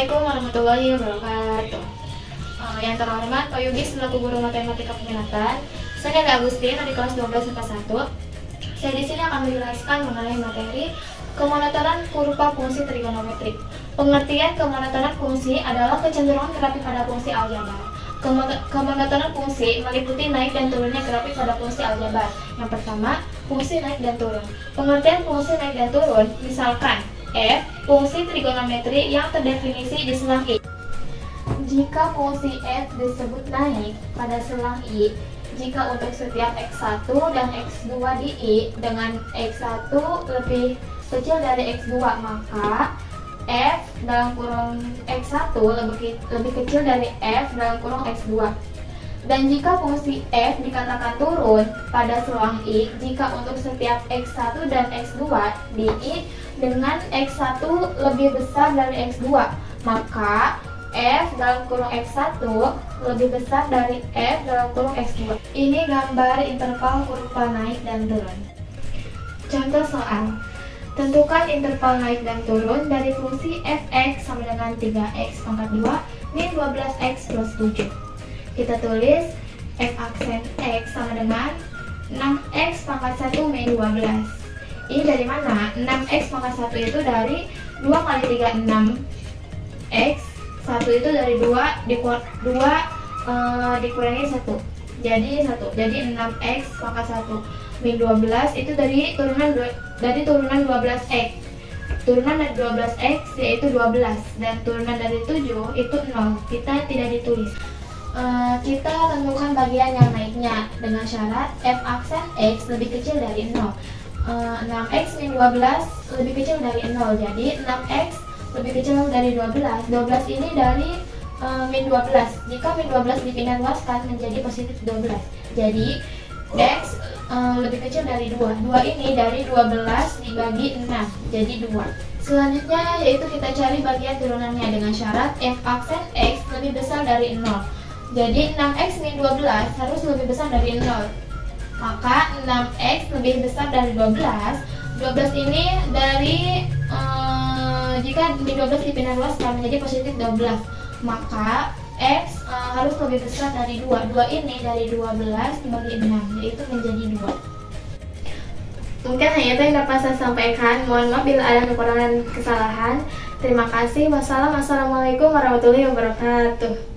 Assalamualaikum warahmatullahi wabarakatuh. Yang terhormat Pak Yugis selaku guru matematika peminatan. Saya Nada Agustin dari kelas 12 IPA 1. Saya di sini akan menjelaskan mengenai materi kemonotonan kurva fungsi trigonometrik. Pengertian kemonotonan fungsi adalah kecenderungan grafik pada fungsi aljabar. Kemonotonan fungsi meliputi naik dan turunnya grafik pada fungsi aljabar. Yang pertama, fungsi naik dan turun. Pengertian fungsi naik dan turun, misalkan f fungsi trigonometri yang terdefinisi di selang I. Jika fungsi f disebut naik pada selang I, jika untuk setiap x1 dan x2 di I dengan x1 lebih kecil dari x2, maka f dalam kurung x1 lebih kecil dari f dalam kurung x2. Dan jika fungsi f dikatakan turun pada selang I jika untuk setiap x1 dan x2 di I dengan x1 lebih besar dari x2, maka f dalam kurung x1 lebih besar dari f dalam kurung x2. Ini gambar interval kurva naik dan turun. Contoh soal. Tentukan interval naik dan turun dari fungsi fx sama dengan 3x pangkat 2 min 12x plus 7. Kita tulis f aksen x sama dengan 6x pangkat 1 min 12. Ini dari mana? 6x pangkat 1 itu dari 2 kali 3, 6x. 1 itu dari 2 dikurangi 1. Jadi 1. Jadi 6x pangkat 1 min 12 itu dari turunan 12x. Turunan dari 12x yaitu 12 dan turunan dari 7 itu 0. Kita tidak ditulis. Kita tentukan bagian yang naiknya dengan syarat f aksen x lebih kecil dari 0. 6x min 12 lebih kecil dari 0. Jadi 6x lebih kecil dari 12. 12 ini dari min 12. Jika min 12 dipindah luaskan menjadi positif 12. Jadi x lebih kecil dari 2. 2 ini dari 12 dibagi 6. Jadi 2. Selanjutnya yaitu kita cari bagian turunannya dengan syarat f aksen x lebih besar dari 0. Jadi 6x min 12 harus lebih besar dari 0. Maka 6x lebih besar dari 12. 12 ini dari jika min 12 dipindah luaskan menjadi positif 12, maka x harus lebih besar dari 2. 2 ini dari 12 dibagi 6, yaitu menjadi 2. Mungkin hanya itu yang dapat saya sampaikan. Mohon maaf bila ada kekurangan kesalahan. Terima kasih. Wassalamualaikum warahmatullahi wabarakatuh.